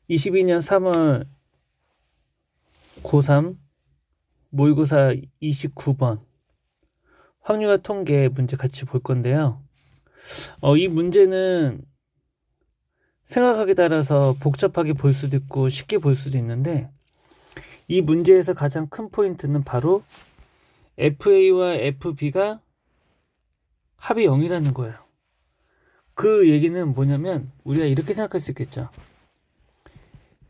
22년 3월 고3 모의고사 29번 확률과 통계 문제 같이 볼 건데요. 이 문제는 생각하기에 따라서 복잡하게 볼 수도 있고 쉽게 볼 수도 있는데, 이 문제에서 가장 큰 포인트는 바로 FA와 FB가 합이 0이라는 거예요. 그 얘기는 뭐냐면 우리가 이렇게 생각할 수 있겠죠.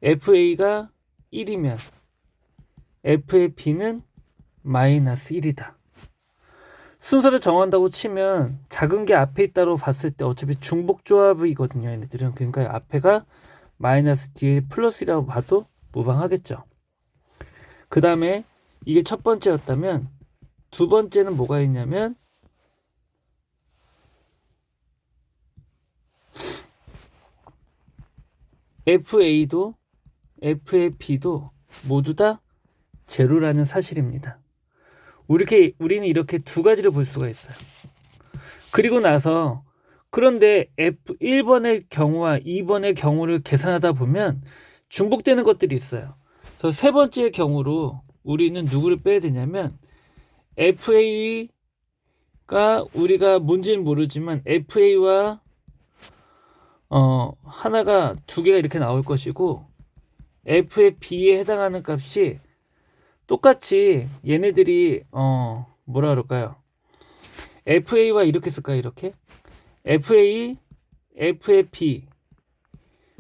FA가 1이면 FAB는 마이너스 1이다. 순서를 정한다고 치면 작은 게 앞에 있다고 봤을 때 어차피 중복조합이거든요. 얘네들은. 그러니까 앞에가 마이너스 뒤에 플러스라고 봐도 무방하겠죠. 그 다음에 이게 첫 번째였다면 두 번째는 뭐가 있냐면 FA도 FAB도 모두 다 제로라는 사실입니다. 우리는 이렇게 두 가지를 볼 수가 있어요. 그리고 나서 그런데 1번의 경우와 2번의 경우를 계산하다 보면 중복되는 것들이 있어요. 그래서 세 번째의 경우로 우리는 누구를 빼야 되냐면 FA가 우리가 뭔지는 모르지만 FA와 하나가 두 개가 이렇게 나올 것이고 FAB에 해당하는 값이 똑같이 얘네들이 뭐라 그럴까요? FA와 이렇게 쓸까요? 이렇게 FA, FAB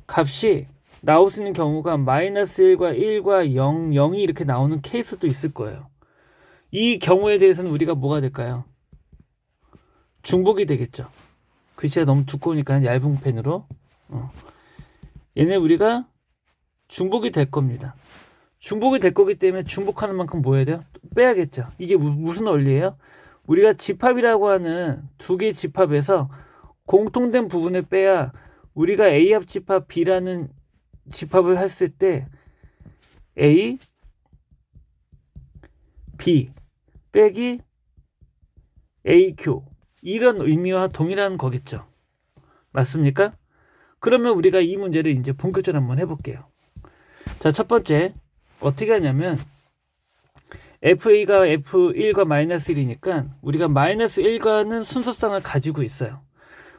값이 나올 수 있는 경우가 마이너스 1과 1과 0, 0이 이렇게 나오는 케이스도 있을 거예요. 이 경우에 대해서는 우리가 뭐가 될까요? 중복이 되겠죠. 글씨가 너무 두꺼우니까 얇은 펜으로 얘네 우리가 중복이 될 겁니다. 중복이 될 거기 때문에 중복하는 만큼 뭐 해야 돼요? 빼야겠죠. 이게 무슨 원리예요? 우리가 집합이라고 하는 두 개의 집합에서 공통된 부분을 빼야 우리가 A합 집합 B라는 집합을 했을 때 A, B 빼기 AQ 이런 의미와 동일한 거겠죠. 맞습니까? 그러면 우리가 이 문제를 이제 본격적으로 한번 해볼게요. 자, 첫 번째 어떻게 하냐면 FA가 F1과 마이너스 1이니까 우리가 마이너스 1과는 순서상을 가지고 있어요.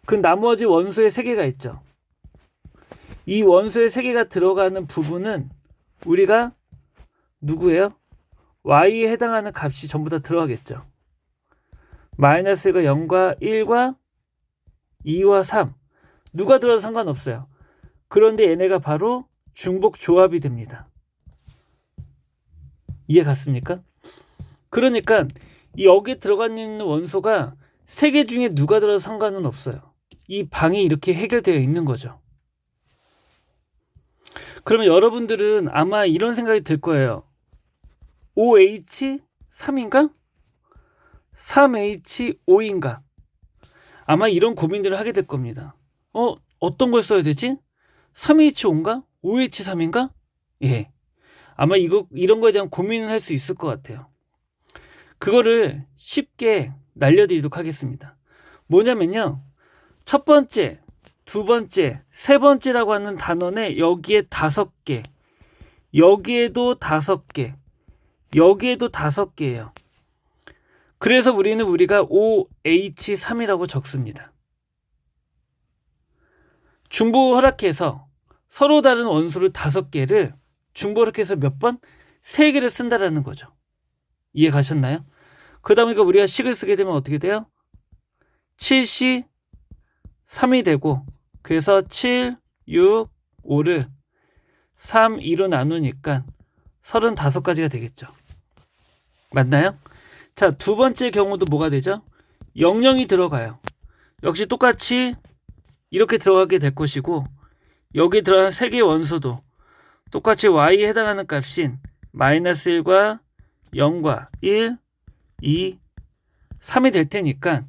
그 나머지 원소의 3개가 있죠. 이 원소의 3개가 들어가는 부분은 우리가 누구예요? Y에 해당하는 값이 전부 다 들어가겠죠. 마이너스 1과 0과 1과 2와 3 누가 들어도 상관없어요. 그런데 얘네가 바로 중복 조합이 됩니다. 이해 갔습니까? 그러니까 여기에 들어가 있는 원소가 3개 중에 누가 들어도 상관은 없어요. 이 방이 이렇게 해결되어 있는 거죠. 그러면 여러분들은 아마 이런 생각이 들 거예요. OH3인가? 3H5인가? 아마 이런 고민들을 하게 될 겁니다. 어떤 걸 써야 되지? 3H5인가? 5H3인가? 예. 아마 이런 거에 대한 고민을 할 수 있을 것 같아요. 그거를 쉽게 날려드리도록 하겠습니다. 뭐냐면요. 첫 번째, 두 번째, 세 번째라고 하는 단원에 여기에 5개, 여기에도 5개, 여기에도 5개예요. 그래서 우리가 OH3이라고 적습니다. 중복 허락해서 서로 다른 원소를 5개를 중복 허락해서 몇 번? 3개를 쓴다라는 거죠. 이해 가셨나요? 그러다 보니까 우리가 식을 쓰게 되면 어떻게 돼요? 7C 3이 되고 그래서 7, 6, 5를 3, 2로 나누니까 35가지가 되겠죠. 맞나요? 자, 두 번째 경우도 뭐가 되죠? 00이 들어가요. 역시 똑같이 이렇게 들어가게 될 것이고 여기 들어간 3개의 원소도 똑같이 Y에 해당하는 값인 마이너스 1과 0과 1, 2, 3이 될 테니까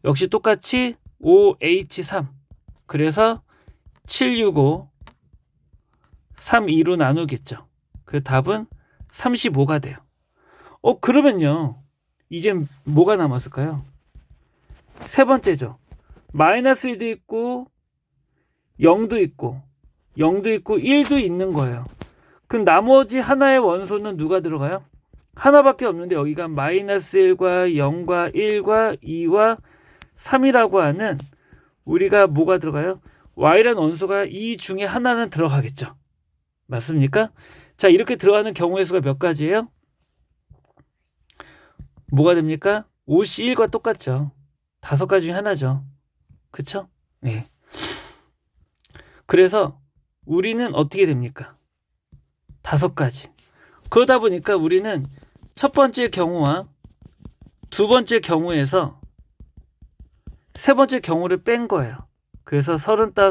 역시 똑같이 OH3 그래서 765 32로 나누겠죠. 그 답은 35가 돼요. 그러면요. 이제 뭐가 남았을까요? 세 번째죠. 마이너스 1도 있고 0도 있고 0도 있고 1도 있는 거예요. 그럼 나머지 하나의 원소는 누가 들어가요? 하나밖에 없는데 여기가 마이너스 1과 0과 1과 2와 3이라고 하는 우리가 뭐가 들어가요? Y라는 원소가 이 중에 하나는 들어가겠죠. 맞습니까? 자, 이렇게 들어가는 경우의 수가 몇 가지예요? 뭐가 됩니까? 옷이 1과 똑같죠. 5가지 중에 하나죠. 그쵸? 네. 그래서 우리는 어떻게 됩니까? 5가지. 그러다 보니까 우리는 첫 번째 경우와 두 번째 경우에서 세 번째 경우를 뺀 거예요. 그래서 35,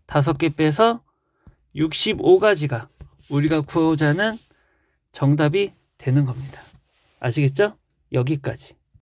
5개 빼서 65가지가 우리가 구하고자 하는 정답이 되는 겁니다. 아시겠죠? 여기까지.